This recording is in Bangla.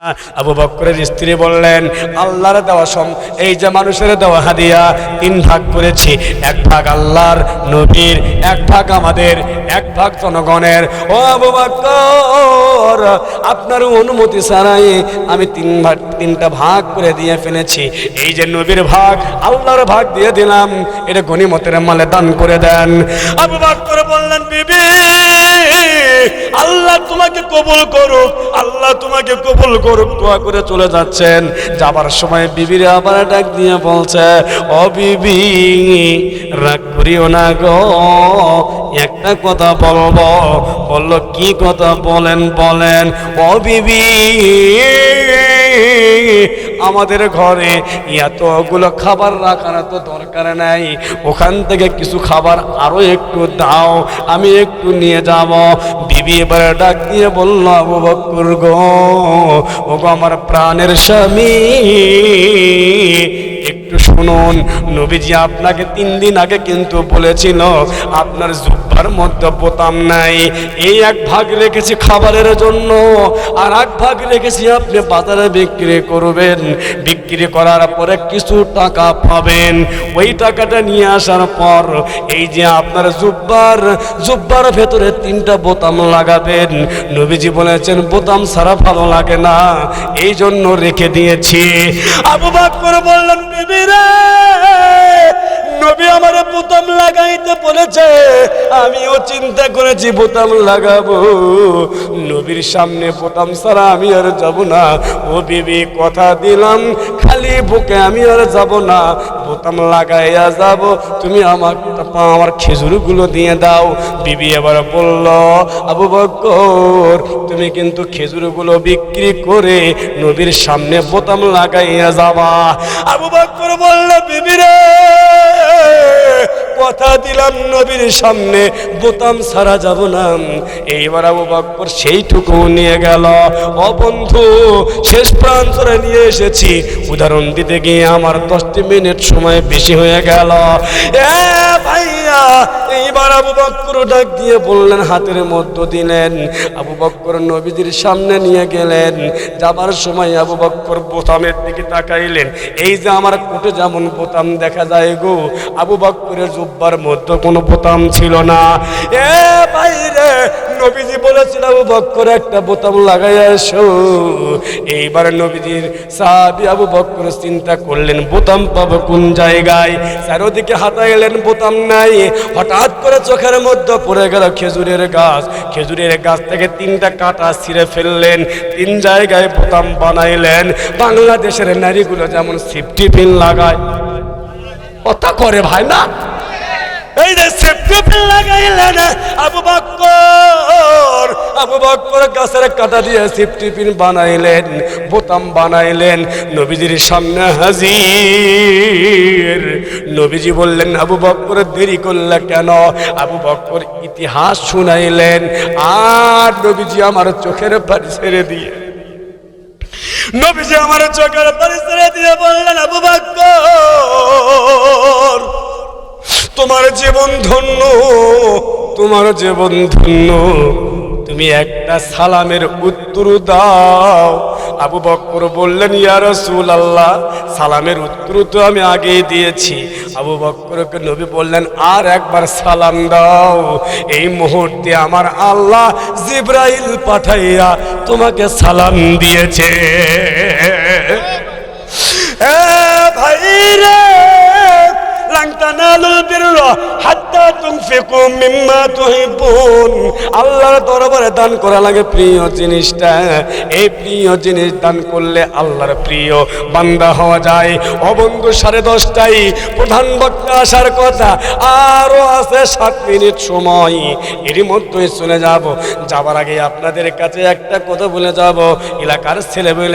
আবু বকরের স্ত্রী বললেন, আল্লাহর দেওয়া এই যে মানুষের দেওয়া হাদিয়া 3 ভাগ করেছি, 1 ভাগ আল্লাহর নবীর, 1 ভাগ আমাদের, 1 ভাগ জনগণের। ও আবু বকর, আপনার অনুমতি ছাড়াই আমি 3টা ভাগ করে দিয়ে ফেলেছি। এই যে নবীর ভাগ, আল্লাহর ভাগ দিয়ে দিলাম, এটা গনিমতের মালে দান করে দেন। আবু বকর বললেন, বিবি আল্লাহ তোমাকে কবুল করুক, আল্লাহ তোমাকে কবুল করুক, দোয়া করে চলে যাচ্ছেন। যাবার সময় বিবির আবার ডাক দিয়ে বলছে, ও বিবি রাগ করিও না গো, একটা কথা বলবো। বলল, কি কথা? বলেন বলেন। ও বিবি, আমাদের ঘরে এতগুলো খাবার রাখার তো দরকার নাই, ওখান থেকে কিছু খাবার আরো একটু দাও, আমি একটু নিয়ে যাব। বিবি এবারে ডাক দিয়ে বলল, আবু বকর গো, ও গো আমার প্রাণের স্বামী, একটু শুনুন, নবীজি আপনাকে 3 দিন আগে কিন্তু বলেছিল আপনার জুব্বার মধ্যে বোতাম নাই। এই 1 ভাগ রেখেছি খাবারের জন্য, আর 1 ভাগ রেখেছি আপনি বাজারে বিক্রি করবেন, বিক্রি করার পরে কিছু টাকা পাবেন। ওই টাকাটা নিয়ে আসার পর এই যে আপনার জুব্বার ভেতরে 3টা বোতাম লাগাবেন। নবীজি বলেছেন বোতাম ছাড়া ভালো লাগে না, এই জন্য রেখে দিয়েছি। আবু বকর বললেন, বিবি রে, নবী আমার বোতাম লাগাইতে বলেছে, আমিও চিন্তা করেছি বোতাম লাগাবো, নবীর সামনে বোতাম ছাড়া আমি আর যাব না। ও বিবি, কথা দিলাম খালি বুকে আমি আর যাব না, বোতাম লাগাইয়া যাব, তুমি আমার খেজুরগুলো দিয়ে দাও। বিবি এবার বলল, আবু বকর তুমি কিন্তু খেজুরগুলো বিক্রি করে নবীর সামনে বোতাম লাগাইয়া যাবা। আবু বকর বলল, বিবি রে, কথা দিলাম নবীর সামনে বোতাম ছাড়া যাব না। এইবার আবু বকর সেইটুকু নিয়ে গেল। ও বন্ধু, শেষ প্রান্তরে নিয়ে এসেছি, উদাহরণ দিতে গিয়ে আমার 10 মিনিট সময় বেশি হয়ে গেল। এ ভাইয়া, এইবার আবু বকর ডাক দিয়ে বললেন, হাতের মধ্য দিলেন। আবু বকর নবীজির সামনে নিয়ে গেলেন। যাবার সময় আবু বকর বোতামের দিকে তাকাইলেন। এই যে আমার কোটে যেমন বোতাম দেখা যায় গো, আবু বকরের জুব্বার মধ্যে কোনো বোতাম ছিল না। এ ভাইরে, নবীজি বলেছিল আবু বকর একটা বোতাম লাগাইয়া এসো। এইবার নবীজির সাহাবী আবু বকর চিন্তা করলেন বোতাম পাবো কোন জায়গায়, চারদিকে হাতাইলেন, বোতাম নাই। হঠাৎ করে চোখের মধ্যে পড়ে গেল খেজুরের গাছ। খেজুরের গাছ থেকে 3টা কাঁটা ছিঁড়ে ফেললেন, 3 জায়গায় বোতাম বানাইলেন। বাংলাদেশের নারীগুলো যেমন সেফটি পিন লাগায়, কথা করে ভাই না, এই যে সেফটি পিন লাগাইলেন আবু বকর গাছের কাঁটা দিয়ে সেফটি পিন বানাইলেন, বোতাম বানাইলেন, নবীজির সামনে হাজির। নবীজি বললেন, আবু বকর দেরি করলে কেন? আবু বকর ইতিহাস শুনাইলেন। আর নবীজি আমার চোখের পানি ছেড়ে দিয়ে বললেন, আবু বকর তোমার জীবন ধন্য, তোমার জীবন ধন্য, তুমি একটা সালামের উত্তর দাও। আবু বকর বললেন, ইয়া রাসূলুল্লাহ, সালামের উত্তর তো আমি আগেই দিয়েছি। আবু বকরকে নবী বললেন, আর একবার সালাম দাও। এই মুহূর্তে আমার আল্লাহ জিবরাইল পাঠাইয়া তোমাকে সালাম দিয়েছে। ভাই রে, আল্লাহর দরবারে দান করা লাগে প্রিয় জিনিসটা। এই প্রিয় জিনিস দান করলে আল্লাহর প্রিয় বান্দা হওয়া যায়। ও বন্ধু, 10:30টায় প্রধান বক্তা আসার কথা, আরো আছে 7 মিনিট সময়, এরই মধ্যেই চলে যাব। যাবার আগে আপনাদের কাছে একটা কথা বলে যাব, এলাকার ছেলেমেয়ে